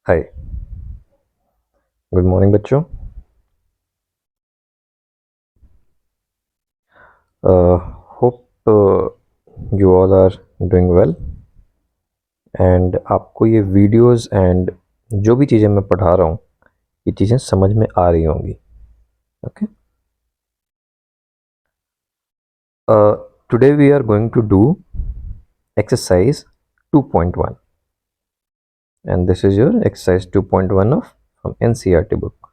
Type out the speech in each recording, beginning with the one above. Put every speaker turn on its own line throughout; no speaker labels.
हाय, good morning बच्चों। Hope you all are doing well and आपको ये वीडियोस एंड जो भी चीज़ें मैं पढ़ा रहा हूँ ये चीज़ें समझ में आ रही होंगी। Okay, today we are going to do exercise 2.1 and this is your exercise 2.1 of from NCERT book.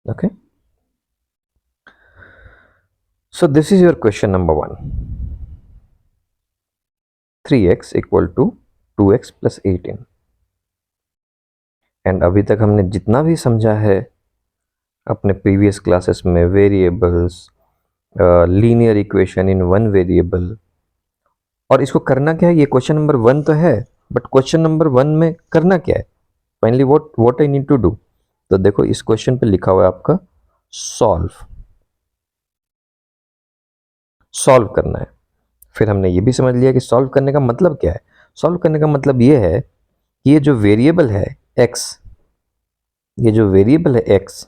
Okay, so this is your question number 1. 3x equal to 2x plus 18 and अभी तक हमने जितना भी समझा है अपने प्रीवियस क्लासेस में, variables, linear equation in one variable, और इसको करना क्या है, ये क्वेश्चन नंबर 1 तो है, बट क्वेश्चन नंबर 1 में करना क्या है, finally what I need to do. तो देखो इस क्वेश्चन पे लिखा हुआ है आपका सॉल्व करना है। फिर हमने ये भी समझ लिया कि सॉल्व करने का मतलब क्या है। सॉल्व करने का मतलब ये है कि ये जो वेरिएबल है x, ये जो वेरिएबल है x,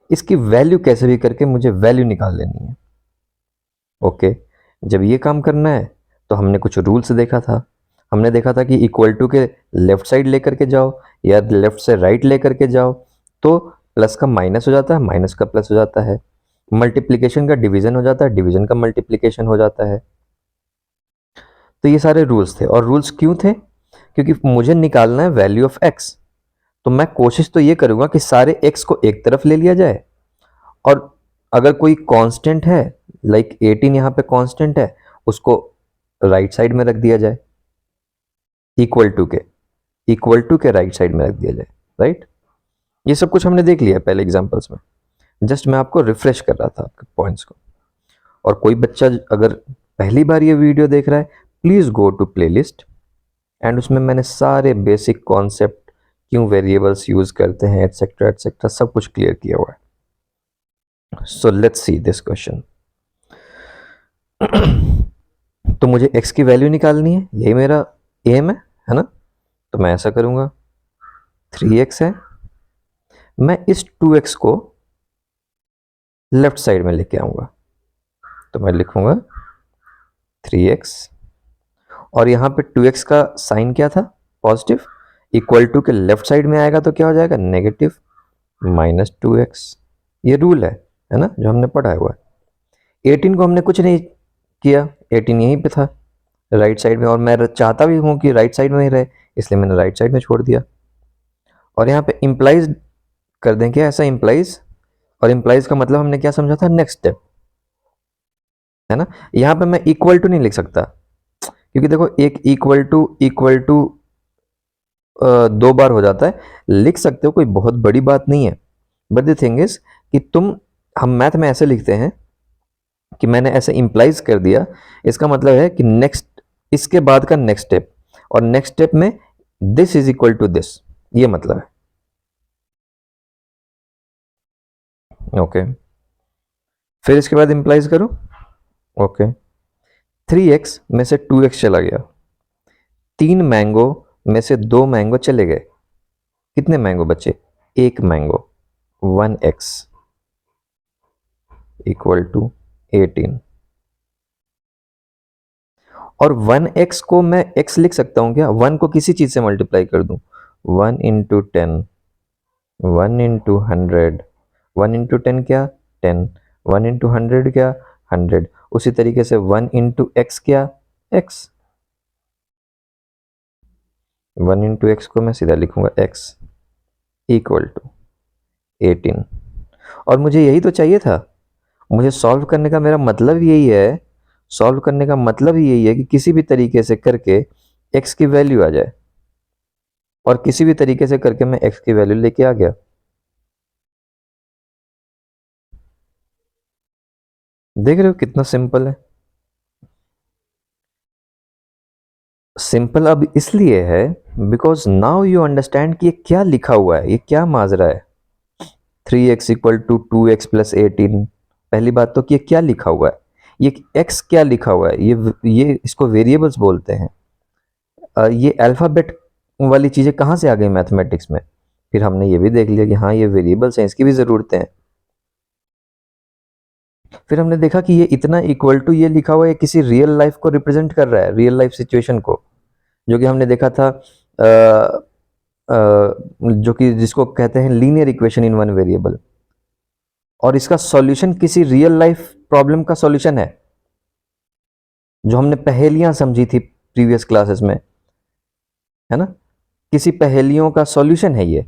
इसकी वैल्यू कैसे भी करके मुझे वैल्यू निकाल लेनी है। ओके, जब ये काम करना है तो हमने कुछ रूल्स देखा था। हमने देखा था कि इक्वल टू के लेफ्ट साइड लेकर के जाओ या लेफ्ट से राइट लेकर के जाओ तो प्लस का माइनस हो जाता है, माइनस का प्लस हो जाता है, मल्टीप्लिकेशन का डिवीजन हो जाता है, डिवीजन का मल्टीप्लिकेशन हो जाता है। तो ये सारे रूल्स थे। और रूल्स क्यों थे? क्योंकि मुझे निकालना है वैल्यू ऑफ एक्स। तो मैं कोशिश तो ये करूंगा कि सारे एक्स को एक तरफ ले लिया जाए, और अगर कोई कांस्टेंट है, लाइक 18 यहाँ पे कांस्टेंट है, उसको राइट साइड में रख दिया जाए, इक्वल टू के राइट साइड में रख दिया जाए। राइट, ये सब कुछ हमने देख लिया पहले एग्जांपल्स में। जस्ट मैं आपको रिफ्रेश कर रहा था आपके पॉइंट्स को। और कोई बच्चा अगर पहली बार ये वीडियो देख रहा है, please go to playlist and उसमें मैंने सारे बेसिक कॉन्सेप्ट, क्यों वेरिएबल्स यूज करते हैं, एटसेट्रा एटसेट्रा, सब कुछ क्लियर किया हुआ है। So let's see this question. तो मुझे x की वैल्यू निकालनी है, यही मेरा एम है ना। तो मैं ऐसा करूंगा, 3x है, मैं इस 2x को लेफ्ट साइड में लेके आऊंगा। तो मैं लिखूंगा 3x, और यहाँ पे 2x का साइन क्या था, पॉजिटिव, इक्वल टू के लेफ्ट साइड में आएगा तो क्या हो जाएगा, नेगेटिव, -2x। ये रूल है ना, जो हमने पढ़ा हुआ है। 18 को हमने कुछ नहीं किया, 18 यहीं पे था राइट साइड में, और मैं चाहता भी हूं कि राइट साइड में ही रहे, इसलिए मैंने राइट साइड में छोड़ दिया। और यहाँ पे इंप्लाइज कर दें क्या, ऐसा इंप्लाइज, और इंप्लाइज का मतलब हमने क्या समझा था, नेक्स्ट स्टेप, है ना। यहाँ पे मैं इक्वल टू नहीं लिख सकता, क्योंकि देखो एक इक्वल टू 2 बार हो जाता है। लिख सकते हो, कोई बहुत बड़ी बात नहीं है, बट द थिंग इज कि हम मैथ में ऐसे लिखते हैं कि मैंने ऐसे इंप्लाइज कर दिया, इसका मतलब है कि नेक्स्ट, इसके बाद का नेक्स्ट स्टेप, और नेक्स्ट स्टेप में this is equal to this, ये मतलब है। ओके, फिर इसके बाद इंप्लाइज करो। ओके, 3x में से 2x चला गया, 3 मैंगो में से 2 मैंगो चले गए, कितने मैंगो बचे, 1 मैंगो, 1x इक्वल टू 18। और 1x को मैं x लिख सकता हूं क्या, 1 को किसी चीज से मल्टीप्लाई कर दूं, 1 इंटू 10, 1 इंटू 100, 1 इंटू 10 क्या, 10, 1 इंटू 100 क्या, 100। उसी तरीके से 1 इंटू एक्स क्या, x, 1 इंटू एक्स को मैं सीधा लिखूंगा x इक्वल टू 18। और मुझे यही तो चाहिए था, मुझे सॉल्व करने का मेरा मतलब यही है, सॉल्व करने का मतलब ही यही है कि किसी भी तरीके से करके x की वैल्यू आ जाए, और किसी भी तरीके से करके मैं x की वैल्यू लेके आ गया। देख रहे हो कितना सिंपल है। सिंपल अब इसलिए है बिकॉज नाउ यू अंडरस्टैंड कि ये क्या लिखा हुआ है, ये क्या माजरा है, 3x equal to 2x plus 18। पहली बात तो कि ये क्या लिखा हुआ है, ये x क्या लिखा हुआ है, ये इसको वेरिएबल्स बोलते हैं। ये अल्फ़ाबेट वाली चीज़ें कहाँ से आ गई मैथमेटिक्स में? फिर हमने ये भी देख लिया कि हाँ, ये वेरिएबल्स हैं, इसकी भी ज़रूरतें हैं। फिर हमने देखा कि ये इतना इक्वल टू ये लिखा हुआ है किसी रियल लाइफ को रिप्रेजेंट कर रहा है, रियल लाइफ सिचुएशन को, जो कि हमने देखा था जो कि जिसको कहते हैं linear equation in one variable, और इसका सॉल्यूशन किसी रियल लाइफ प्रॉब्लम का सॉल्यूशन है, जो हमने पहेलियां समझी थी प्रीवियस क्लासेस में, है ना? किसी पहेलियों का सॉल्यूशन है ये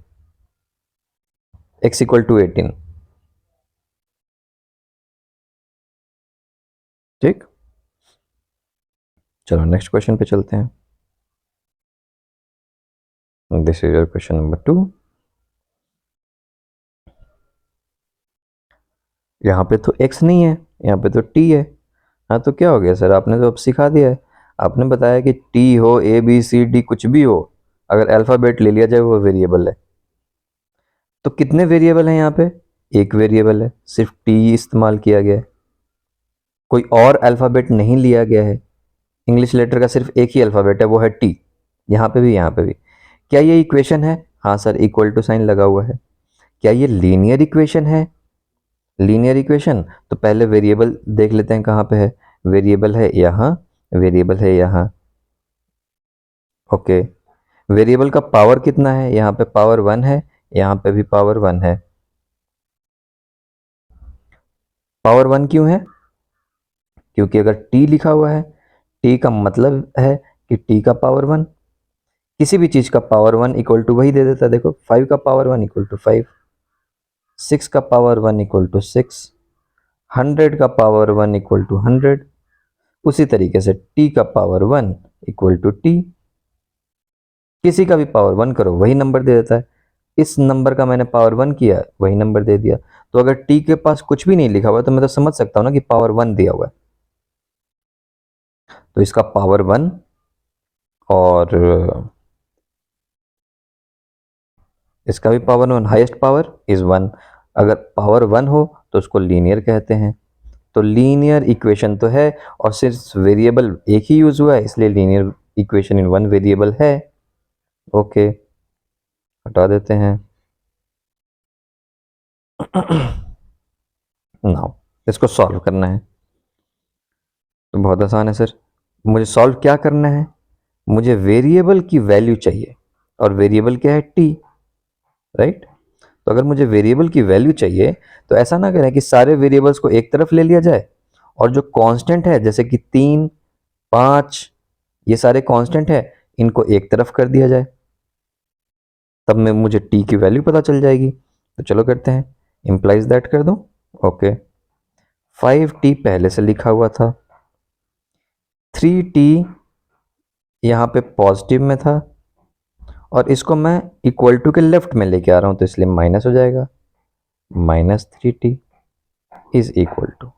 x इक्वल टू 18। ठीक, चलो नेक्स्ट क्वेश्चन पे चलते हैं। This is your question number 2। यहाँ पे तो x नहीं है, यहाँ पे तो t है। हाँ, तो क्या हो गया सर, आपने तो अब सिखा दिया है। आपने बताया कि t हो, a b c d कुछ भी हो, अगर अल्फ़ाबेट ले लिया जाए वो वेरिएबल है। तो कितने वेरिएबल हैं यहाँ पे? एक वेरिएबल है, सिर्फ t इस्तेमाल किया गया है, कोई और अल्फ़ाबेट नहीं लिया गया है। इंग्लिश लेटर का सिर्फ एक ही अल्फ़ाबेट है, वो है टी। यहाँ पे भी, यहाँ पे भी। क्या ये इक्वेशन है? हाँ सर, इक्वल टू साइन लगा हुआ है। क्या ये लीनियर इक्वेशन है? लीनियर इक्वेशन, तो पहले वेरिएबल देख लेते हैं कहाँ पे है। वेरिएबल है यहाँ, वेरिएबल है यहाँ। ओके, वेरिएबल का पावर कितना है? यहाँ पे पावर 1 है, यहाँ पे भी पावर 1 है। पावर 1 क्यों है? क्योंकि अगर t लिखा हुआ है, t का मतलब है कि t का पावर 1। किसी भी चीज का पावर 1 इक्वल टू वही दे देता है। देखो, 5 का पावर 1 इक्वल टू 5, 6 का पावर 1 इक्वल टू 6, 100 का पावर 1 इक्वल टू 100। उसी तरीके से t का पावर 1 इक्वल टू t, किसी का भी पावर 1 करो वही नंबर दे देता है। इस नंबर का मैंने पावर 1 किया, वही नंबर दे दिया। तो अगर t के पास कुछ भी नहीं लिखा हुआ तो मैं तो समझ सकता हूं ना कि पावर 1 दिया हुआ है। तो इसका पावर 1 और इसका भी पावर 1, हाईएस्ट पावर इज 1। अगर पावर 1 हो तो उसको लीनियर कहते हैं। तो लीनियर इक्वेशन तो है, और सिर्फ वेरिएबल एक ही यूज हुआ है, इसलिए linear equation in one variable है। ओके, हटा देते हैं। नाउ इसको सॉल्व करना है, तो बहुत आसान है सर। मुझे सॉल्व क्या करना है? मुझे वेरिएबल की वैल्यू चाहिए, और वेरिएबल क्या है? T, right? तो अगर मुझे वेरिएबल की वैल्यू चाहिए तो ऐसा ना करें कि सारे वेरिएबल्स को एक तरफ ले लिया जाए, और जो कांस्टेंट है जैसे कि 3, 5, ये सारे कांस्टेंट है, इनको एक तरफ कर दिया जाए, तब में मुझे t की वैल्यू पता चल जाएगी। तो चलो करते हैं, इंप्लाइज दैट कर दो। ओके, 5t पहले से लिखा हुआ था, 3t यहाँ पे पॉजिटिव में था, और इसको मैं इक्वल टू के लेफ्ट में लेके आ रहा हूं, तो इसलिए माइनस हो जाएगा। -3t इज इक्वल टू,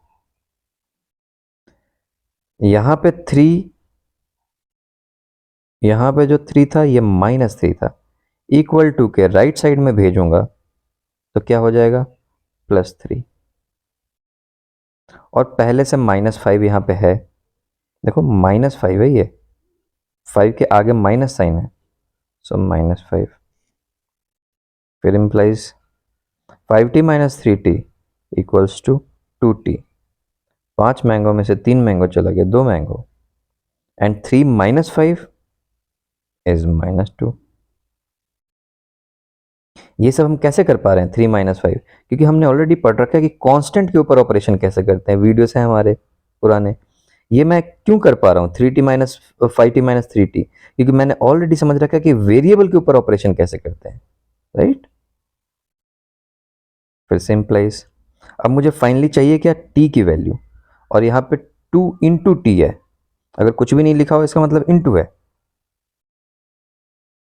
यहाँ पे 3, यहाँ पे जो 3 था ये -3 था, इक्वल टू के राइट साइड में भेजूंगा तो क्या हो जाएगा? +3। और पहले से -5 यहाँ पे है, देखो -5 है ये, 5 के आगे माइनस साइन है, सो -5। फिर implies 5t - 3t equals to 2t। 5 mango में से 3 मैंगो चला गया, 2 मैंगो, एंड 3 - 5 इज -2। ये सब हम कैसे कर पा रहे हैं 3 - 5? क्योंकि हमने ऑलरेडी पढ़ रखा है कि कांस्टेंट के ऊपर ऑपरेशन कैसे करते हैं, वीडियोस हैं हमारे पुराने। ये मैं क्यों कर पा रहा हूँ 3t - 5t - 3t? क्योंकि मैंने ऑलरेडी समझ रखा है कि वेरिएबल के ऊपर ऑपरेशन कैसे करते हैं, राइट? फिर से इम्प्लाइज, अब मुझे फाइनली चाहिए क्या? t की वैल्यू, और यहाँ पे 2 इंटू टी है। अगर कुछ भी नहीं लिखा हो इसका मतलब इंटू है।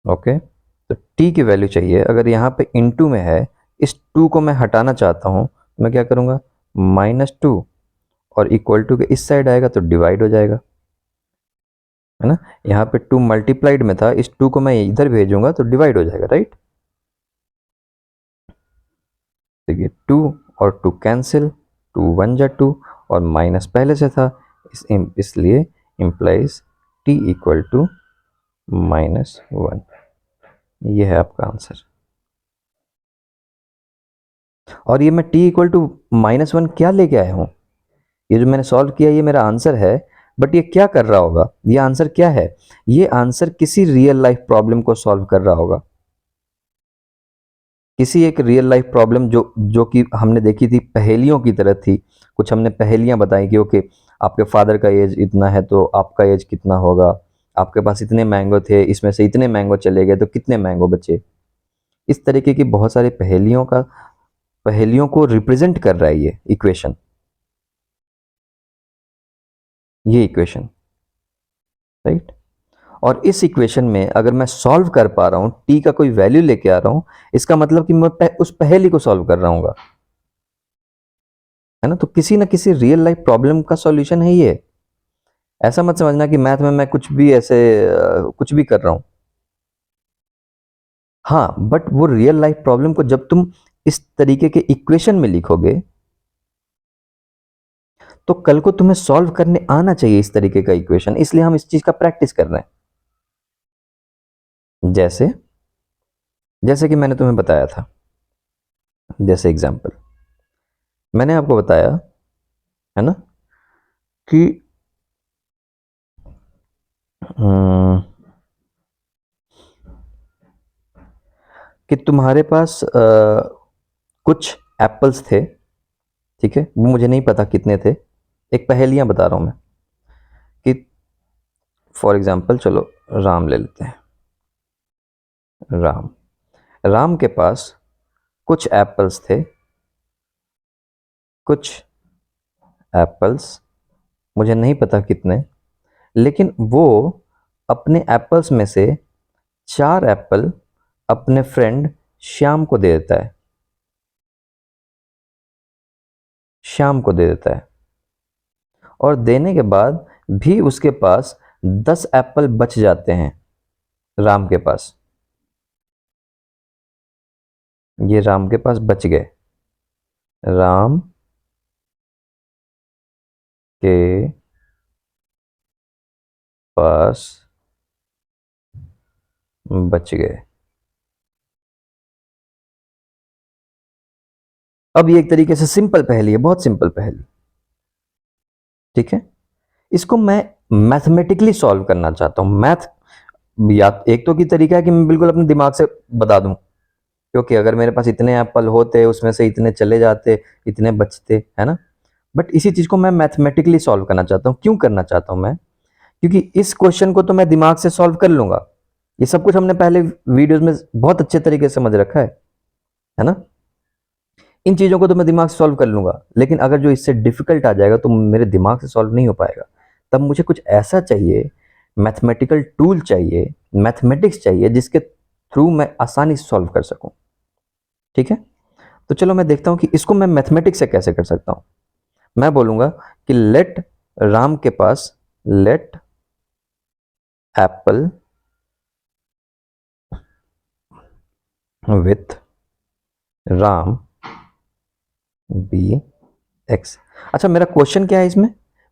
ओके, तो t की वैल्यू चाहिए। अगर यहाँ पे इंटू में है, इस 2 को मैं हटाना चाहता हूँ, तो मैं क्या करूँगा? -2, और इक्वल टू के इस साइड आएगा तो डिवाइड हो जाएगा, है ना? यहाँ पे 2 मल्टीप्लाइड में था, इस 2 को मैं इधर भेजूंगा तो डिवाइड हो जाएगा, राइट? देखिए 2 और 2 कैंसिल, 2 1 जा 2, और माइनस पहले से था, इसलिए इम्प्लाइज t इक्वल टू -1। ये है आपका आंसर। और ये मैं t इक्वल टू -1 क्या लेके आया हूँ? ये जो मैंने सॉल्व किया ये मेरा आंसर है, बट ये क्या कर रहा होगा? ये आंसर क्या है? ये आंसर किसी रियल लाइफ प्रॉब्लम को सॉल्व कर रहा होगा। किसी एक रियल लाइफ प्रॉब्लम जो कि हमने देखी थी, पहेलियों की तरह थी। कुछ हमने पहेलियां बताई कि ओके, आपके फादर का एज इतना है तो आपका एज कितना होगा, आपके पास इतने मैंगो थे, इसमें से इतने मैंगो चले गए तो कितने मैंगो बचे। इस तरीके की बहुत सारी पहेलियों को रिप्रेजेंट कर रहा है ये इक्वेशन। ये इक्वेशन, राइट। और इस इक्वेशन में अगर मैं सॉल्व कर पा रहा हूं, टी का कोई वैल्यू लेके आ रहा हूं, इसका मतलब कि मैं उस पहेली को सॉल्व कर रहा हूँ, है ना। तो किसी ना किसी रियल लाइफ प्रॉब्लम का सॉल्यूशन है ये। ऐसा मत समझना कि मैथ में मैं कुछ भी ऐसे कुछ भी कर रहा हूं। हाँ, बट वो रियल लाइफ प्रॉब्लम को जब तुम इस तरीके के इक्वेशन में लिखोगे तो कल को तुम्हें सॉल्व करने आना चाहिए इस तरीके का इक्वेशन। इसलिए हम इस चीज का प्रैक्टिस कर रहे हैं। जैसे जैसे कि मैंने तुम्हें बताया था, जैसे एग्जांपल मैंने आपको बताया, है ना, कि अम, कि तुम्हारे पास कुछ एप्पल्स थे, ठीक है, वो मुझे नहीं पता कितने थे। एक पहेलियां बता रहा हूं मैं कि फॉर एग्जांपल, चलो राम ले लेते हैं। राम राम के पास कुछ एप्पल्स थे, कुछ एप्पल्स, मुझे नहीं पता कितने, लेकिन वो अपने एप्पल्स में से 4 एप्पल अपने फ्रेंड श्याम को दे देता है। श्याम को दे देता है, और देने के बाद भी उसके पास 10 एप्पल बच जाते हैं राम के पास। ये राम के पास बच गए। राम के पास बच गए। अब ये एक तरीके से सिंपल पहेली है, बहुत सिंपल पहेली, ठीक है। इसको मैं मैथमेटिकली सॉल्व करना चाहता हूं। मैथ या एक तो की तरीका है कि मैं बिल्कुल अपने दिमाग से बता दूं, क्योंकि अगर मेरे पास इतने एप्पल होते, उसमें से इतने चले जाते, इतने बचते, है ना। बट इसी चीज को मैं मैथमेटिकली सॉल्व करना चाहता हूं। क्यों करना चाहता हूं मैं? क्योंकि इस क्वेश्चन को तो मैं दिमाग से सॉल्व कर लूंगा। ये सब कुछ हमने पहले वीडियोस में बहुत अच्छे तरीके से समझ रखा है ना। इन चीजों को तो मैं दिमाग से सॉल्व कर लूंगा, लेकिन अगर जो इससे डिफिकल्ट आ जाएगा तो मेरे दिमाग से सॉल्व नहीं हो पाएगा। तब मुझे कुछ ऐसा चाहिए, मैथमेटिकल टूल चाहिए, मैथमेटिक्स चाहिए, जिसके थ्रू मैं आसानी से सॉल्व कर सकूं, ठीक है। तो चलो मैं देखता हूं कि इसको मैं मैथमेटिक्स से कैसे कर सकता हूं। मैं बोलूंगा कि लेट राम के पास, let apple with Ram B X. अच्छा, मेरा क्वेश्चन क्या है इसमें?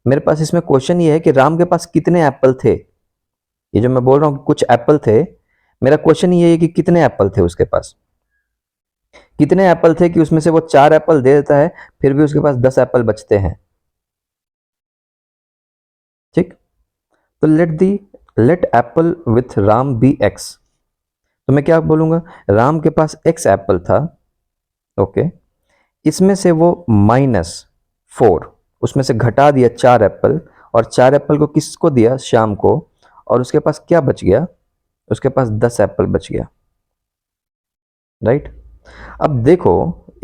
मेरे पास इसमें क्वेश्चन ये है कि राम के पास कितने एप्पल थे। ये जो मैं बोल रहा हूँ कुछ एप्पल थे, मेरा क्वेश्चन ये है कि कितने एप्पल थे उसके पास। कितने एप्पल थे कि उसमें से वो 4 एप्पल दे देता है, फिर भी उसके पास 10 एप्पल बचते हैं, ठीक। तो let apple with Ram B x. तो मैं क्या बोलूंगा? राम के पास एक्स एप्पल था, ओके। इसमें से वो -4, उसमें से घटा दिया 4 एप्पल, और 4 एप्पल को किसको दिया? शाम को। और उसके पास क्या बच गया? उसके पास 10 एप्पल बच गया, राइट। अब देखो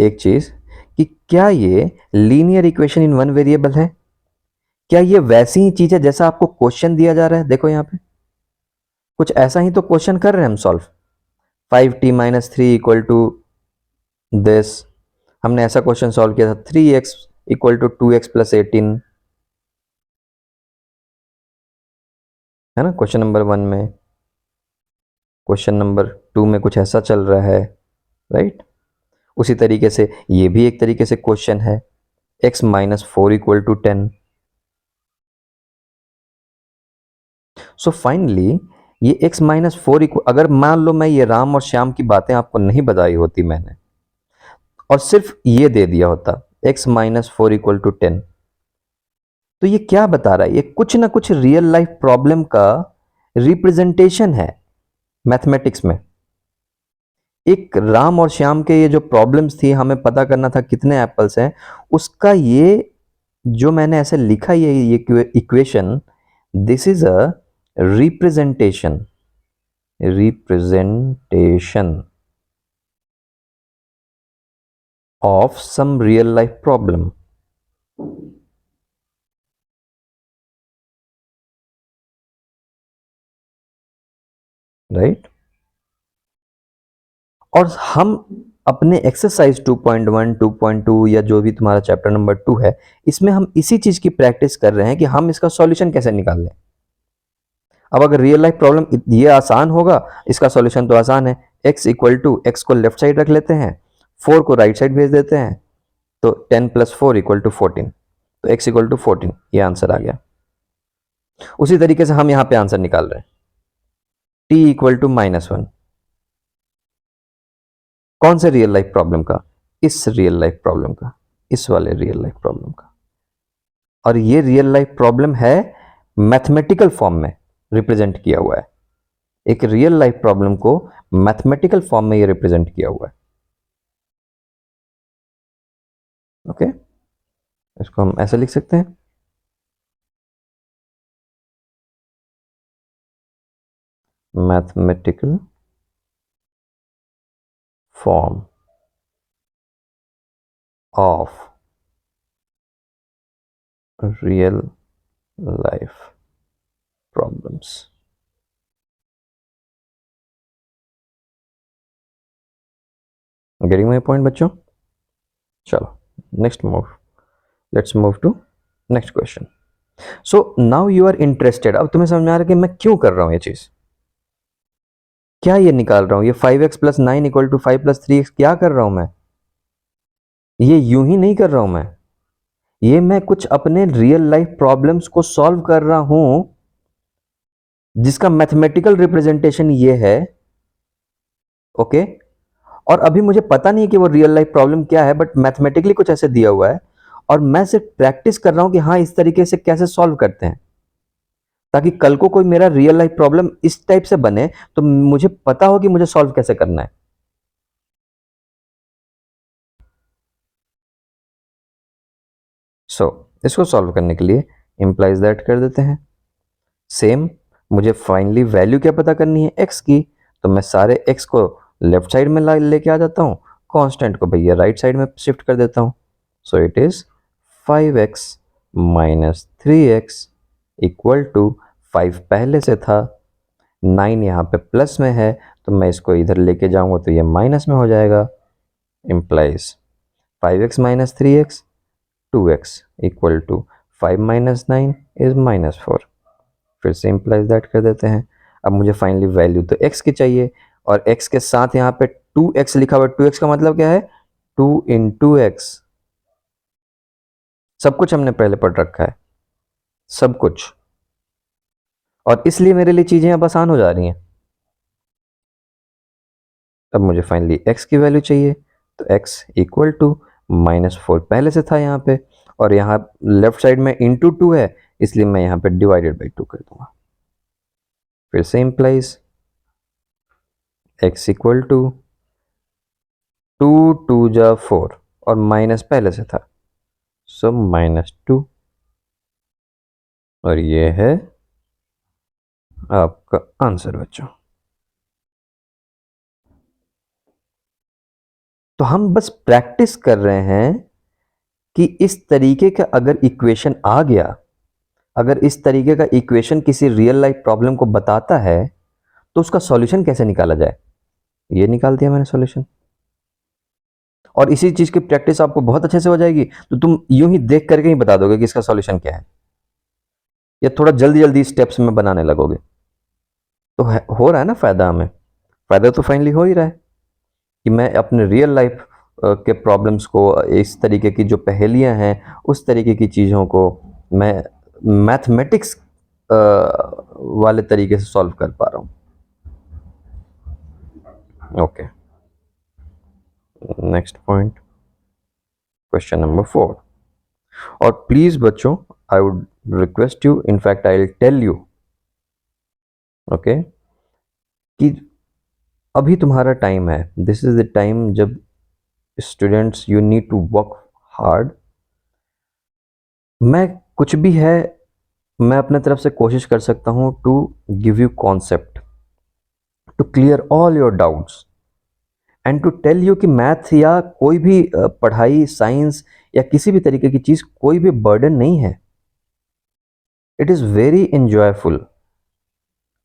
एक चीज, कि क्या ये linear equation in one variable है? क्या ये वैसी ही चीज है जैसा आपको क्वेश्चन दिया जा रहा है? देखो यहाँ पे कुछ ऐसा ही तो क्वेश्चन कर रहे हैं हम solve. 5t - 3 equal to this. हमने ऐसा क्वेश्चन सॉल्व किया था, 3x इक्वल टू 2x + 18, है ना, क्वेश्चन नंबर 1 में। क्वेश्चन नंबर 2 में कुछ ऐसा चल रहा है, राइट। उसी तरीके से ये भी एक तरीके से क्वेश्चन है, x - 4 equal to 10। So finally ये x माइनस फोर अगर मान लो मैं ये राम और श्याम की बातें आपको नहीं बताई होती मैंने, और सिर्फ ये दे दिया होता x minus four equal to 10, तो ये क्या बता रहा है? ये कुछ ना कुछ रियल लाइफ प्रॉब्लम का रिप्रेजेंटेशन है मैथमेटिक्स में। एक राम और श्याम के ये जो प्रॉब्लम्स थी, हमें पता करना था कितने एप्पल्स हैं, उसका ये जो मैंने ऐसे लिखा ये equation, this is a representation of some real life problem, right? और हम अपने एक्सरसाइज 2.1 2.2 या जो भी तुम्हारा चैप्टर नंबर 2 है, इसमें हम इसी चीज की प्रैक्टिस कर रहे हैं कि हम इसका सॉल्यूशन कैसे निकाल लें। अब अगर रियल लाइफ प्रॉब्लम ये आसान होगा, इसका सॉल्यूशन तो आसान है। x इक्वल टू एक्स को लेफ्ट साइड रख लेते हैं, 4 को राइट साइड भेज देते हैं, तो 10 प्लस 4 इक्वल टू 14, तो x इक्वल टू 14, ये आंसर आ गया। उसी तरीके से हम यहां पे आंसर निकाल रहे हैं, t इक्वल टू -1। कौन से रियल लाइफ प्रॉब्लम का? इस रियल लाइफ प्रॉब्लम का, इस वाले रियल लाइफ प्रॉब्लम का। और ये रियल लाइफ प्रॉब्लम है मैथमेटिकल फॉर्म में रिप्रेजेंट किया हुआ है। एक रियल लाइफ प्रॉब्लम को मैथमेटिकल फॉर्म में ये रिप्रेजेंट किया हुआ है। ओके, इसको हम ऐसे लिख सकते हैं, mathematical form of real life problems. Getting my point बच्चों? चलो let's move to next question. So now you are interested, अब तुम्हें समझ में आ रहा है कि मैं क्यों कर रहा हूं ये चीज, क्या ये निकाल रहा हूं, ये 5x plus 9 equal to 5 plus 3x क्या कर रहा हूं मैं? ये यूं ही नहीं कर रहा हूं मैं, ये मैं कुछ अपने रियल लाइफ प्रॉब्लम्स को सॉल्व कर रहा हूं, जिसका मैथमेटिकल रिप्रेजेंटेशन ये है। ओके, और अभी मुझे पता नहीं कि वो रियल लाइफ प्रॉब्लम क्या है, बट मैथमेटिकली कुछ ऐसे दिया हुआ है, और मैं सिर्फ प्रैक्टिस कर रहा हूं कि हाँ इस तरीके से कैसे सॉल्व करते हैं, ताकि कल को कोई मेरा रियल लाइफ प्रॉब्लम इस टाइप से बने तो मुझे पता हो कि मुझे सॉल्व कैसे करना है। इसको सॉल्व करने के लिए इंप्लाइज दैट कर देते हैं। सेम, मुझे फाइनली वैल्यू क्या पता करनी है, x की, तो मैं सारे x को लेफ्ट साइड में लेके आ जाता हूँ, कांस्टेंट को भैया राइट साइड में शिफ्ट कर देता हूँ। So it is 5x minus 3x equal to 5 पहले से था, 9 यहाँ पे प्लस में है, तो मैं इसको इधर लेके जाऊंगा तो ये माइनस में हो जाएगा। Implies 5x minus 3x 2x equal to 5 minus 9 is -4। फिर से इम्प्लाइज दैट कर देते हैं। अब मुझे फाइनली वैल्यू तो x की चाहिए, और x के साथ यहाँ पे 2x लिखा हुआ है। 2x का मतलब क्या है? 2 इंटू एक्स। सब कुछ हमने पहले पढ़ रखा है, सब कुछ, और इसलिए मेरे लिए चीजें अब आसान हो जा रही हैं। अब मुझे फाइनली x की वैल्यू चाहिए, तो x इक्वल टू -4 पहले से था यहाँ पे, और यहाँ लेफ्ट साइड में इंटू 2 है, इसलिए मैं यहाँ पे डिवाइडेड बाई 2 कर दूंगा। फिर से इंप्लाइज x इक्वल टू 2 2 जा 4, और माइनस पहले से था, सो -2, और ये है आपका आंसर बच्चों। तो हम बस प्रैक्टिस कर रहे हैं कि इस तरीके का अगर इक्वेशन आ गया, अगर इस तरीके का इक्वेशन किसी रियल लाइफ प्रॉब्लम को बताता है, तो उसका सॉल्यूशन कैसे निकाला जाए। ये निकाल दिया मैंने सॉल्यूशन, और इसी चीज की प्रैक्टिस आपको बहुत अच्छे से हो जाएगी, तो तुम यूं ही देख करके ही बता दोगे कि इसका सॉल्यूशन क्या है, या थोड़ा जल्दी जल्दी स्टेप्स में बनाने लगोगे। तो हो रहा है ना फायदा, हमें फायदा तो फाइनली हो ही रहा है कि मैं अपने रियल लाइफ के प्रॉब्लम्स को, इस तरीके की जो पहेलियां हैं, उस तरीके की चीज़ों को मैं मैथमेटिक्स वाले तरीके से सॉल्व कर पा रहा हूँ। Okay, next point, question number 4। और प्लीज बच्चों, I would request you, in fact I will tell you, okay, कि अभी तुम्हारा टाइम है, दिस इज द टाइम जब students you need to work hard. मैं कुछ भी है, मैं अपने तरफ से कोशिश कर सकता हूं to give you concept, to clear all your doubts and to tell you कि मैथ या कोई भी पढ़ाई, साइंस या किसी भी तरीके की चीज कोई भी बर्डन नहीं है। इट इज वेरी इंजॉयफुल,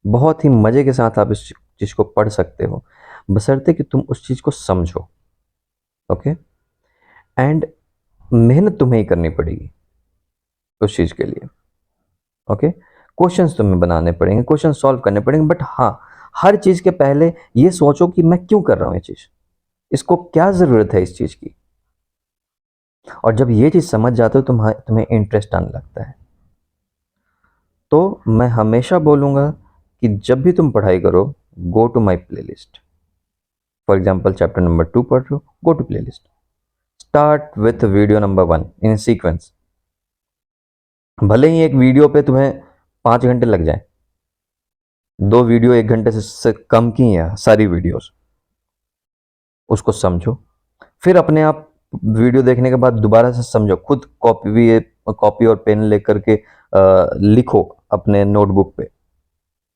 बहुत ही मजे के साथ आप इस चीज को पढ़ सकते हो, बशर्ते कि तुम उस चीज को समझो। ओके, एंड मेहनत तुम्हें ही करनी पड़ेगी उस चीज के लिए। ओके, क्वेश्चंस तुम्हें बनाने पड़ेंगे, क्वेश्चन सॉल्व करने पड़ेंगे, बट हाँ, हर चीज के पहले ये सोचो कि मैं क्यों कर रहा हूं ये चीज, इसको क्या जरूरत है इस चीज की। और जब ये चीज समझ जाते हो तुम्हें इंटरेस्ट आने लगता है। तो मैं हमेशा बोलूंगा कि जब भी तुम पढ़ाई करो, go to my playlist. For example chapter number 2 पढ़ रहे हो, go to playlist, start with video number 1 in sequence. भले ही एक वीडियो पे तुम्हें 5 घंटे लग जाए, 2 वीडियो 1 घंटे से कम की है सारी वीडियोस, उसको समझो। फिर अपने आप वीडियो देखने के बाद दोबारा से समझो, खुद कॉपी और पेन लेकर के लिखो अपने नोटबुक पे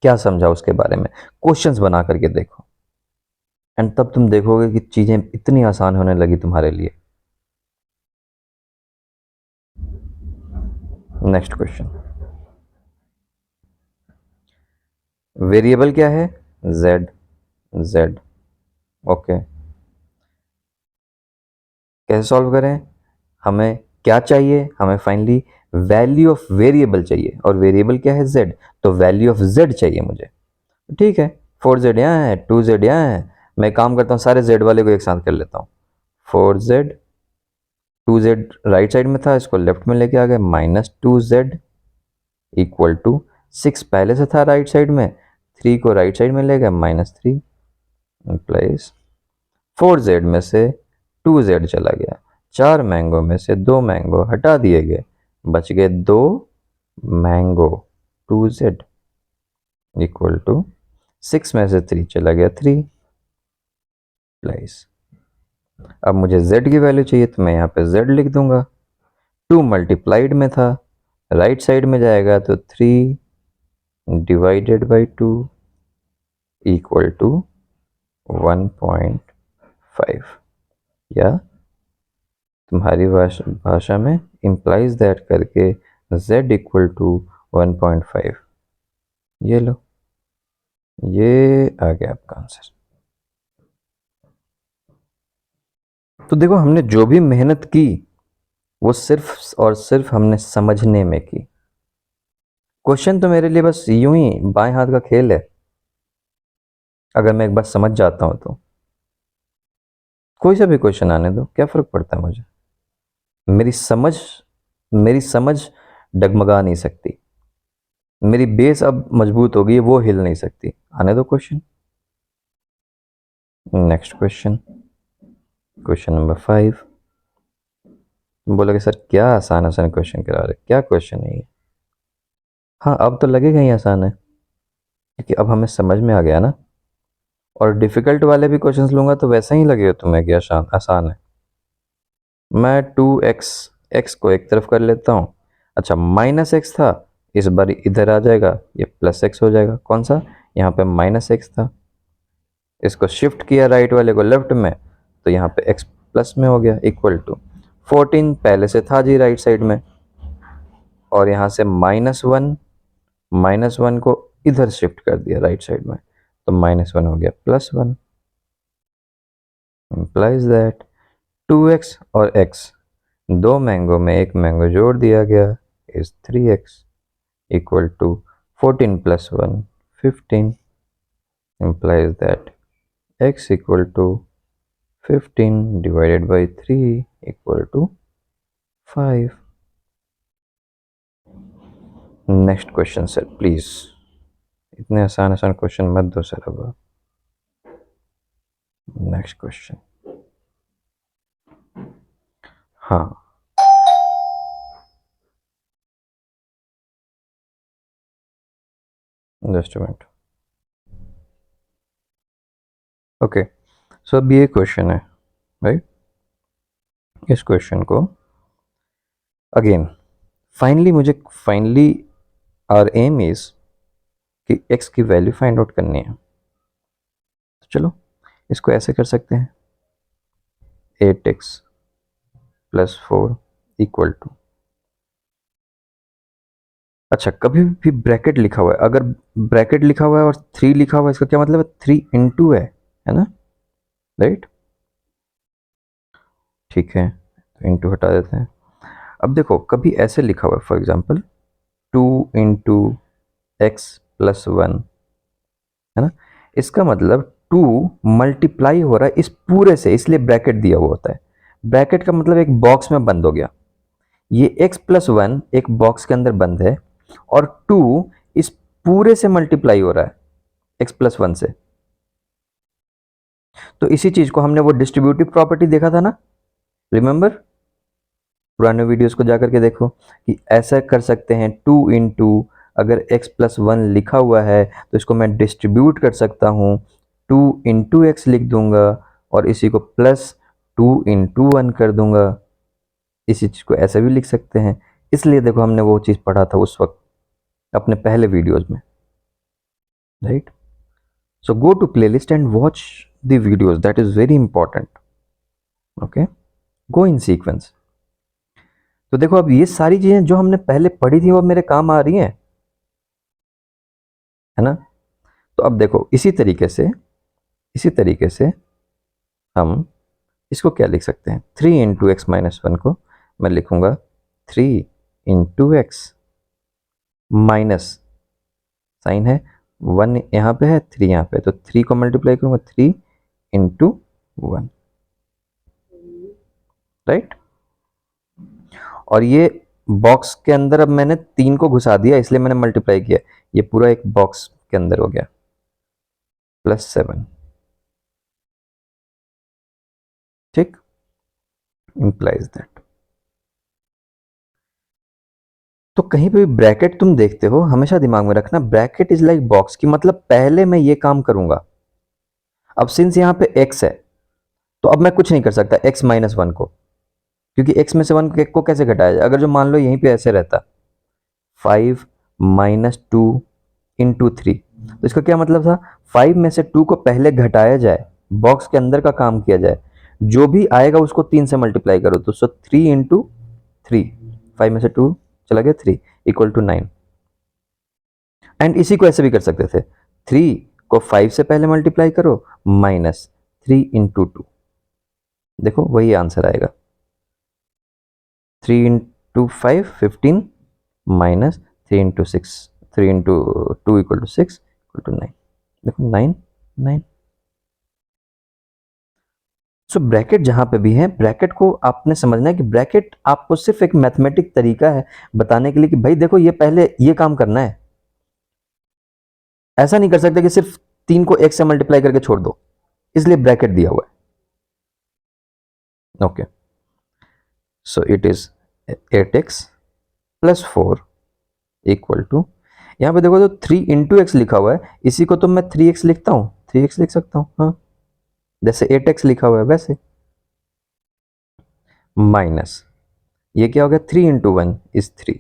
क्या समझा उसके बारे में, क्वेश्चंस बना करके देखो, एंड तब तुम देखोगे कि चीजें इतनी आसान होने लगी तुम्हारे लिए। नेक्स्ट क्वेश्चन, वेरिएबल क्या है? z, z। ओके, कैसे सॉल्व करें? हमें क्या चाहिए? हमें फाइनली वैल्यू ऑफ वेरिएबल चाहिए, और वेरिएबल क्या है? z, तो वैल्यू ऑफ z चाहिए मुझे। ठीक है, 4z यहाँ है, 2z यहाँ है, मैं काम करता हूँ सारे z वाले को एक साथ कर लेता हूँ। 4z, 2z राइट साइड में था, इसको लेफ्ट में लेके आ गए, -2z इक्वल टू 6 पहले से था राइट साइड में, 3 को राइट साइड में ले गए, -3 प्लस 4z में से 2z चला गया, 4 मैंगो में से 2 मैंगो हटा दिए गए, बच गए 2 मैंगो, 2z इक्वल टू 6 में से 3 चला गया 3 प्लस, अब मुझे z की वैल्यू चाहिए तो मैं यहाँ पे z लिख दूंगा, 2 मल्टीप्लाइड में था, राइट साइड में जाएगा तो 3 डिवाइडेड बाई 2 इक्वल टू 1.5, या तुम्हारी भाषा में इम्प्लाइज दैट करके z इक्वल टू 1.5, ये लो, ये आ गया आपका आंसर। तो देखो, हमने जो भी मेहनत की वो सिर्फ और सिर्फ हमने समझने में की। क्वेश्चन तो मेरे लिए बस यूं ही बाएं हाथ का खेल है, अगर मैं एक बार समझ जाता हूं तो कोई सा भी क्वेश्चन आने दो, क्या फर्क पड़ता है मुझे। मेरी समझ डगमगा नहीं सकती, मेरी बेस अब मजबूत हो गई है, वो हिल नहीं सकती। आने दो question. Next question, question number 5। तुम बोलोगे सर क्या आसान आसान क्वेश्चन करा रहे, क्या क्वेश्चन है ये? हाँ, अब तो लगेगा ही आसान है, क्योंकि अब हमें समझ में आ गया ना। और डिफिकल्ट वाले भी क्वेश्चंस लूंगा तो वैसा ही लगेगा तुम्हें कि आसान आसान है। मैं 2x, x को एक तरफ कर लेता हूँ, अच्छा -x था, इस बार इधर आ जाएगा, ये +x हो जाएगा। कौन सा? यहाँ पे -x था, इसको शिफ्ट किया राइट वाले को लेफ्ट में, तो यहाँ पे x प्लस में हो गया, इक्वल टू 14 पहले से था जी राइट साइड में, और यहाँ से -1 को इधर शिफ्ट कर दिया राइट साइड में, तो -1 हो गया +1, implies दैट 2x और x, 2 मैंगो में 1 मैंगो जोड़ दिया गया, is 3x equal to 14 + 1 15, implies that x equal to 15 divided by 3 equal to 5. Next question sir, please. इतने आसान आसान क्वेश्चन मत दो सर अब। Next question. हाँ, जस्ट मिनट। ओके, सो अब ये क्वेश्चन है, राइट। इस क्वेश्चन को again finally our aim is कि x की वैल्यू फाइंड आउट करनी है। तो चलो इसको ऐसे कर सकते हैं, 8x प्लस 4 इक्वल टू, अच्छा कभी भी ब्रैकेट लिखा हुआ है, अगर ब्रैकेट लिखा हुआ है और 3 लिखा हुआ है, इसका क्या मतलब है, 3 इंटू है ना, राइट। ठीक है, तो इंटू हटा देते हैं। अब देखो कभी ऐसे लिखा हुआ है, for example 2 into x plus 1, है ना, इसका मतलब 2 मल्टीप्लाई हो रहा है इस पूरे से, इसलिए ब्रैकेट दिया हुआ होता है। ब्रैकेट का मतलब एक बॉक्स में बंद हो गया, ये x प्लस 1 एक बॉक्स के अंदर बंद है और 2 इस पूरे से मल्टीप्लाई हो रहा है x प्लस 1 से। तो इसी चीज को हमने वो डिस्ट्रीब्यूटिव प्रॉपर्टी देखा था ना, रिमेंबर, पुराने वीडियोस को जाकर के देखो कि ऐसा कर सकते हैं 2 इंटू, अगर x प्लस 1 लिखा हुआ है तो इसको मैं डिस्ट्रीब्यूट कर सकता हूँ, 2 इंटू एक्स लिख दूंगा और इसी को प्लस 2 इंटू 1 कर दूंगा। इसी चीज को ऐसे भी लिख सकते हैं, इसलिए देखो हमने वो चीज पढ़ा था उस वक्त अपने पहले वीडियोस में, right. So go to playlist and watch the videos. That is very important. Okay. Go in sequence. तो देखो अब ये सारी चीजें जो हमने पहले पढ़ी थी वो मेरे काम आ रही हैं, है ना। तो अब देखो इसी तरीके से हम इसको क्या लिख सकते हैं, 3 इंटू एक्स माइनस 1 को मैं लिखूंगा 3 इंटू एक्स माइनस, साइन है 1 यहाँ पे है 3 यहाँ पे, तो 3 को मल्टीप्लाई करूंगा 3 इंटू 1, राइट। और ये बॉक्स के अंदर अब मैंने 3 को घुसा दिया, इसलिए मैंने मल्टीप्लाई किया, ये पूरा एक बॉक्स के अंदर हो गया, प्लस 7, ठीक, इंप्लाइज दैट। तो कहीं पे भी ब्रैकेट तुम देखते हो हमेशा दिमाग में रखना, ब्रैकेट इज लाइक बॉक्स, की मतलब पहले मैं ये काम करूंगा। अब सिंस यहाँ पे x है तो अब मैं कुछ नहीं कर सकता x माइनस 1 को, क्योंकि x में से 1 को कैसे घटाया जाए, अगर जो मान लो यहीं पे ऐसे रहता 5 माइनस 2 इंटू 3, तो इसका क्या मतलब था, 5 में से 2 को पहले घटाया जाए, बॉक्स के अंदर का काम किया जाए, जो भी आएगा उसको 3 से मल्टीप्लाई करो, तो 3 इंटू 3, 5 में से 2 चला गया 3 इक्वल टू 9। एंड इसी को ऐसे भी कर सकते थे, 3 को 5 से पहले मल्टीप्लाई करो माइनस 3 इंटू 2, देखो वही आंसर आएगा, 3 into 5 15 minus 3 into 6, 3 into 2 equal to 6 equal to 9, देखो 9 9। सो ब्रैकेट जहां पे भी है, ब्रैकेट को आपने समझना है कि ब्रैकेट आपको सिर्फ एक मैथमेटिक तरीका है बताने के लिए कि भाई देखो ये पहले ये काम करना है, ऐसा नहीं कर सकते कि सिर्फ 3 को 1 से मल्टीप्लाई करके छोड़ दो, इसलिए ब्रैकेट दिया हुआ है। Okay, so it is 8x plus 4 equal to, यहां पे देखो तो 3 इंटू एक्स लिखा हुआ है, इसी को तो मैं 3x लिखता हूं, 3x लिख सकता हूं, हाँ, जैसे 8x लिखा हुआ है वैसे, माइनस ये क्या हो गया, 3 इंटू 1 इज 3,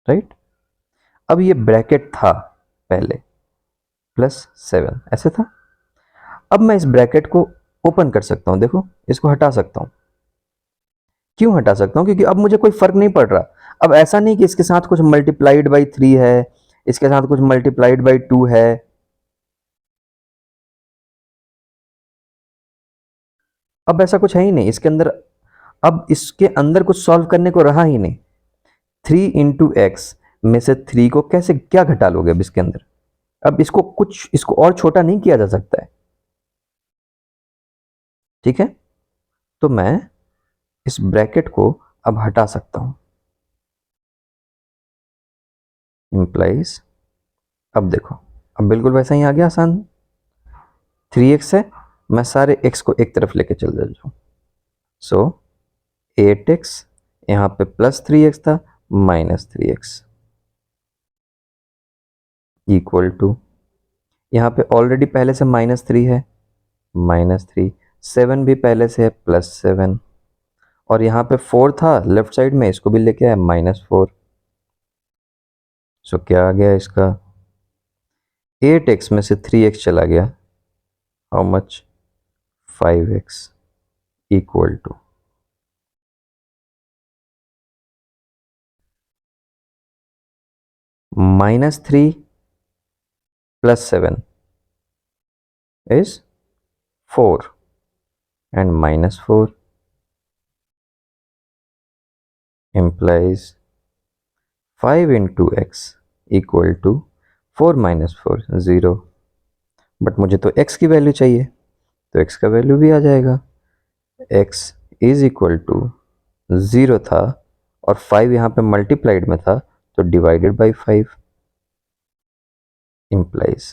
राइट। अब ये ब्रैकेट था पहले, प्लस 7 ऐसे था, अब मैं इस ब्रैकेट को ओपन कर सकता हूं, देखो इसको हटा सकता हूं, क्यों हटा सकता हूं, क्योंकि अब मुझे कोई फर्क नहीं पड़ रहा। अब ऐसा नहीं कि इसके साथ कुछ मल्टीप्लाइड बाई 3 है, इसके साथ कुछ मल्टीप्लाइड बाई 2 है, अब ऐसा कुछ है ही नहीं इसके अंदर, अब इसके अंदर कुछ सॉल्व करने को रहा ही नहीं। 3 इंटू एक्स में से 3 को कैसे क्या घटा लोगे अब इसके अंदर, अब इसको और छोटा नहीं किया जा सकता है, ठीक है। तो मैं इस ब्रैकेट को अब हटा सकता हूं, इम्प्लाइज, अब देखो, अब बिल्कुल वैसा ही आ गया आसान, 3x है, मैं सारे x को एक तरफ लेके चल जाता हूँ, सो 8x, यहाँ पे +3x था, -3x इक्वल टू, यहाँ पे ऑलरेडी पहले से -3 है, -3, 7 भी पहले से है, +7, और यहाँ पे 4 था लेफ्ट साइड में, इसको भी लेके आया -4, सो क्या आ गया इसका, 8x में से 3x चला गया, how much, 5x equal to, -3 +7 is 4 and -4 implies 5 into x equal to 4 minus 4 0, but मुझे तो x की वैल्यू चाहिए, तो x का वैल्यू भी आ जाएगा, x इज इक्वल टू 0 था और 5 यहाँ पे मल्टीप्लाइड में था, तो डिवाइडेड बाई 5 इम्प्लाइज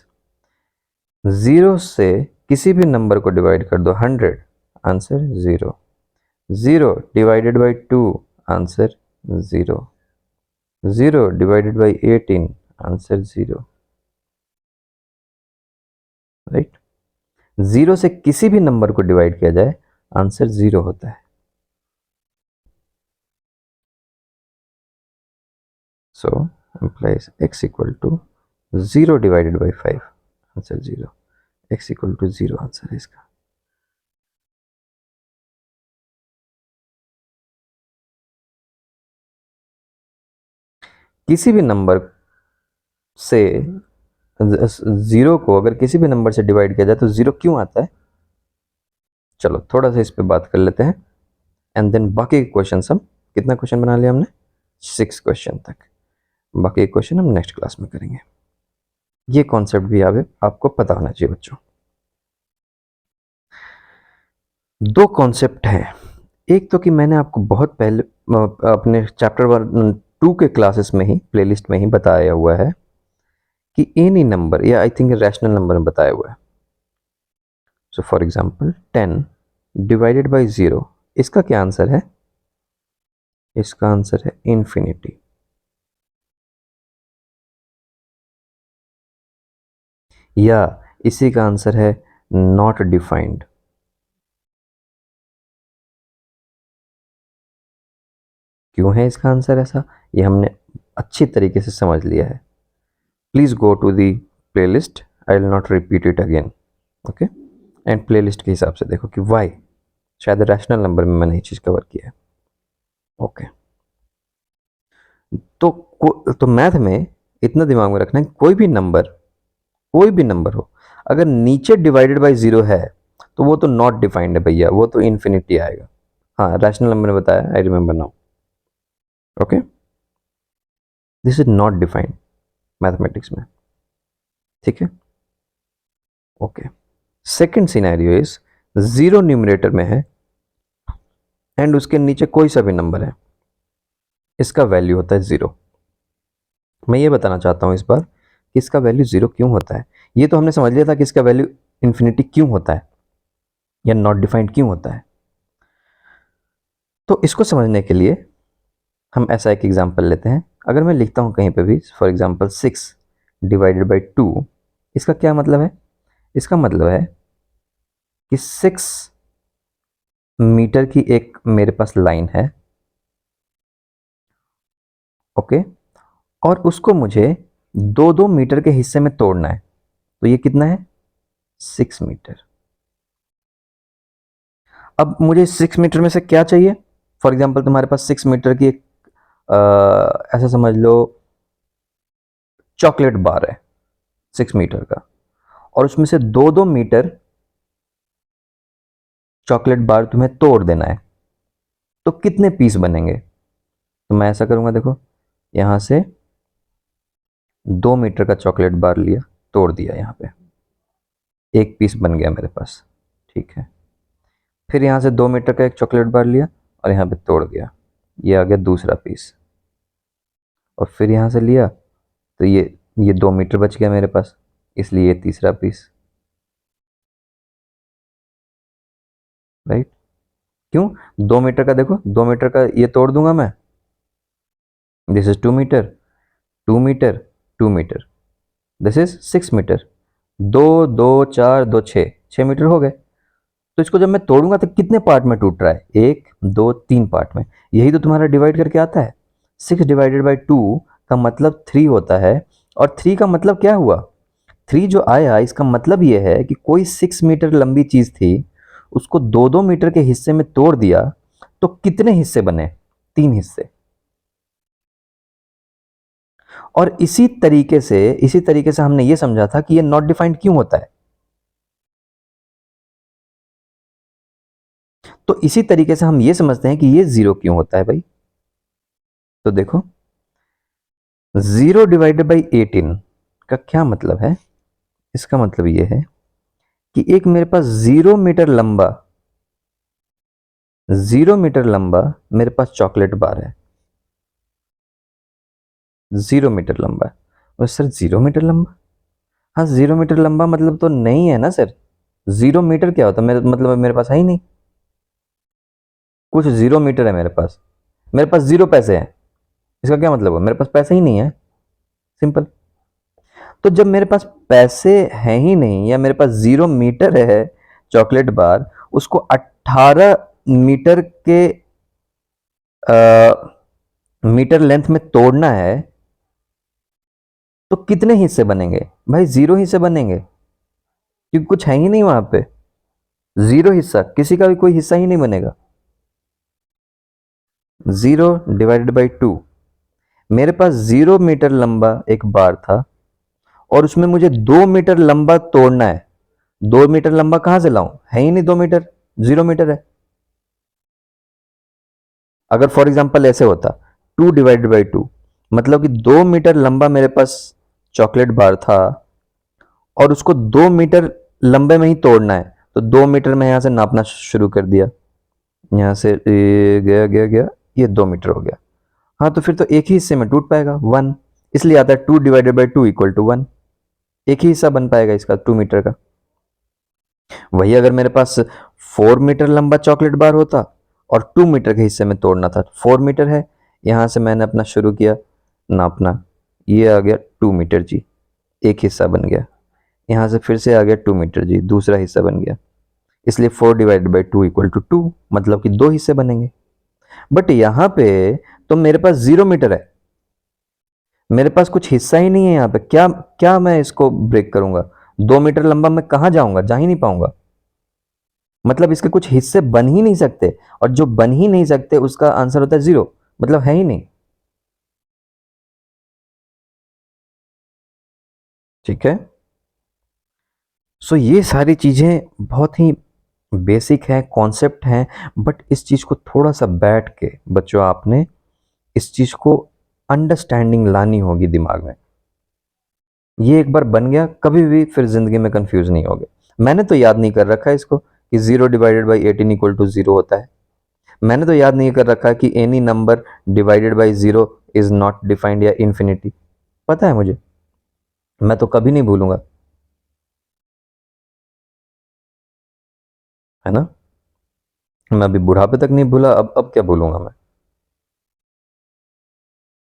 0 से किसी भी नंबर को डिवाइड कर दो 100, answer 0, 0 divided by 2, answer 0, 0 divided by 18, answer 0, right. 0 से किसी भी नंबर को डिवाइड किया जाए, आंसर 0 होता है। So implies x equal to 0 divided by 5, answer 0, x equal to 0 answer है इसका। किसी भी नंबर से 0 को अगर किसी भी नंबर से डिवाइड किया जाए तो 0 क्यों आता है, चलो थोड़ा सा इस पे बात कर लेते हैं, एंड देन बाकी के क्वेश्चन हम, कितना क्वेश्चन बना लिया हमने, 6 क्वेश्चन तक, बाकी क्वेश्चन हम नेक्स्ट क्लास में करेंगे। ये कॉन्सेप्ट भी आपको पता होना चाहिए बच्चों। दो कॉन्सेप्ट हैं, एक तो कि मैंने आपको बहुत पहले अपने चैप्टर 1-2 के क्लासेस में ही, प्लेलिस्ट में ही बताया हुआ है कि एनी नंबर, या आई थिंक रैशनल नंबर में बताया हुआ है। So for example 10 divided by 0, इसका क्या आंसर है, इसका आंसर है इन्फिनिटी। या इसी का आंसर है नॉट डिफाइंड। क्यों है इसका आंसर ऐसा, ये हमने अच्छी तरीके से समझ लिया है। Please go to the playlist, I will not repeat it again, okay, and playlist के हिसाब से देखो कि वाई, शायद रैशनल नंबर में मैंने ये चीज कवर किया है, ओके। तो मैथ में इतना दिमाग में रखना है, कोई भी नंबर हो, अगर नीचे डिवाइडेड बाय 0 है तो वो तो नॉट डिफाइंड है भैया, वो तो इन्फिनिटी आएगा। हाँ, रैशनल नंबर ने बताया, I remember now, okay, this is not defined mathematics में, ठीक है, okay. Second scenario is 0 numerator में है एंड उसके नीचे कोई सा भी नंबर है, इसका वैल्यू होता है 0। मैं ये बताना चाहता हूं इस बार कि इसका वैल्यू 0 क्यों होता है। ये तो हमने समझ लिया था कि इसका वैल्यू इन्फिनिटी क्यों होता है या नॉट डिफाइंड क्यों होता है। तो इसको समझने के लिए हम ऐसा एक एग्जांपल लेते हैं। अगर मैं लिखता हूं कहीं पे भी फॉर एग्जांपल 6 डिवाइडेड बाय 2, इसका क्या मतलब है, इसका मतलब है कि 6 मीटर की एक मेरे पास लाइन है, ओके, और उसको मुझे 2-2 मीटर के हिस्से में तोड़ना है, तो ये कितना है, 6 मीटर। अब मुझे 6 मीटर में से क्या चाहिए, फॉर एग्जांपल तुम्हारे पास 6 मीटर की एक ऐसा समझ लो चॉकलेट बार है 6 मीटर का, और उसमें से 2-2 मीटर चॉकलेट बार तुम्हें तोड़ देना है, तो कितने पीस बनेंगे। तो मैं ऐसा करूंगा, देखो यहां से 2 मीटर का चॉकलेट बार लिया, तोड़ दिया, यहां पे एक पीस बन गया मेरे पास, ठीक है। फिर यहां से 2 मीटर का एक चॉकलेट बार लिया और यहां पे तोड़ दिया, ये आ गया दूसरा पीस, और फिर यहां से लिया तो ये 2 मीटर बच गया मेरे पास, इसलिए ये तीसरा पीस, राइट। क्यों? 2 मीटर का देखो, 2 मीटर का ये तोड़ दूंगा मैं, this is 2 metre, 2 metre, 2 metre, this is 6 metre, 2 2 4 2 6 metre हो गए। तो इसको जब मैं तोड़ूंगा तो कितने पार्ट में टूट रहा है? 1 2 3 पार्ट में। यही तो तुम्हारा डिवाइड करके आता है। 6 डिवाइडेड बाई 2 का मतलब 3 होता है, और 3 का मतलब क्या हुआ? 3 जो आया इसका मतलब ये है कि कोई 6 मीटर लंबी चीज थी, उसको 2 2 मीटर के हिस्से में तोड़ दिया, तो कितने हिस्से बने? 3 हिस्से। और इसी तरीके से हमने ये समझा था कि ये नॉट डिफाइंड क्यों होता है। तो इसी तरीके से हम ये समझते हैं कि ये 0 क्यों होता है भाई। तो देखो, 0 डिवाइडेड बाई 18 का क्या मतलब है? इसका मतलब ये है कि एक मेरे पास 0 मीटर लंबा मेरे पास चॉकलेट बार है, 0 मीटर लंबा। और सर 0 मीटर लंबा, हाँ 0 मीटर लंबा मतलब तो नहीं है ना सर। 0 मीटर क्या होता है? मेरे मतलब मेरे पास है ही नहीं कुछ। 0 मीटर है मेरे पास 0 पैसे हैं, इसका क्या मतलब है? मेरे पास पैसे ही नहीं है, सिंपल। तो जब मेरे पास पैसे हैं ही नहीं, या मेरे पास 0 मीटर है चॉकलेट बार, उसको 18 मीटर के मीटर लेंथ में तोड़ना है, तो कितने हिस्से बनेंगे भाई? 0 हिस्से बनेंगे, क्योंकि कुछ है ही नहीं वहां पे। 0 हिस्सा, किसी का भी कोई हिस्सा ही नहीं बनेगा। 0 डिवाइडेड बाई 2, मेरे पास 0 मीटर लंबा एक बार था, और उसमें मुझे 2 मीटर लंबा तोड़ना है। 2 मीटर लंबा कहां से लाऊं? है ही नहीं 2 मीटर, 0 मीटर है। अगर फॉर एग्जाम्पल ऐसे होता 2 डिवाइडेड बाई 2, मतलब कि 2 मीटर लंबा मेरे पास चॉकलेट बार था, और उसको 2 मीटर लंबे में ही तोड़ना है, तो 2 मीटर में यहां से नापना शुरू कर दिया, यहां से गया गया गया, ये 2 मीटर हो गया। हाँ, तो फिर तो एक ही हिस्से में टूट पाएगा, 1। इसलिए आता है 2 डिवाइडेड बाई 2 इक्वल टू 1। एक ही हिस्सा बन पाएगा इसका 2 मीटर का। वही अगर मेरे पास 4 मीटर लंबा चॉकलेट बार होता, और 2 मीटर के हिस्से में तोड़ना था, 4 मीटर है, यहां से मैंने अपना शुरू किया नापना, ये आ गया 2 मीटर जी, एक हिस्सा बन गया। यहां से फिर से आ गया 2 मीटर जी, दूसरा हिस्सा बन गया। इसलिए 4 डिवाइडेड बाई 2 इक्वल टू 2, मतलब कि 2 हिस्से बनेंगे। बट यहां पे तो मेरे पास 0 मीटर है, मेरे पास कुछ हिस्सा ही नहीं है यहाँ पे। क्या क्या मैं इसको ब्रेक करूंगा? 2 मीटर लंबा मैं कहाँ जाऊंगा? जा ही नहीं पाऊंगा। मतलब इसके कुछ हिस्से बन ही नहीं सकते, और जो बन ही नहीं सकते उसका आंसर होता है 0, मतलब है ही नहीं। ठीक है। सो ये सारी चीजें बहुत ही बेसिक हैं, कॉन्सेप्ट हैं, बट इस चीज को थोड़ा सा बैठ के बच्चों आपने इस चीज को अंडरस्टैंडिंग लानी होगी दिमाग में। ये एक बार बन गया, कभी भी फिर जिंदगी में कंफ्यूज नहीं होगे। मैंने तो याद नहीं कर रखा है इसको कि 0 डिवाइडेड बाई 18 इक्वल टू 0 होता है। मैंने तो याद नहीं कर रखा कि any number divided by 0 is not defined या इन्फिनिटी। पता है मुझे, मैं तो कभी नहीं भूलूंगा, है ना। मैं अभी बुढ़ापे तक नहीं भूला, अब क्या भूलूंगा मैं?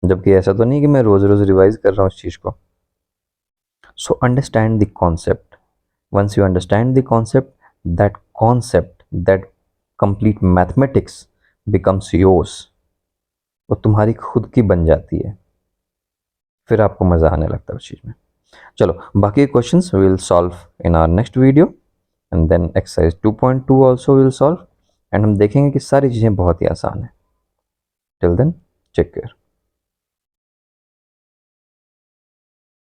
जबकि ऐसा तो नहीं कि मैं रोज रोज रिवाइज कर रहा हूँ इस चीज को। So understand the concept. once you understand the concept that complete mathematics becomes yours, वो तुम्हारी खुद की बन जाती है, फिर आपको मज़ा आने लगता है उस चीज़ में। चलो, बाकी questions we will solve in our next video, and then exercise 2.2 also will solve, and हम देखेंगे कि सारी चीज़ें बहुत ही आसान है। Till then, take care.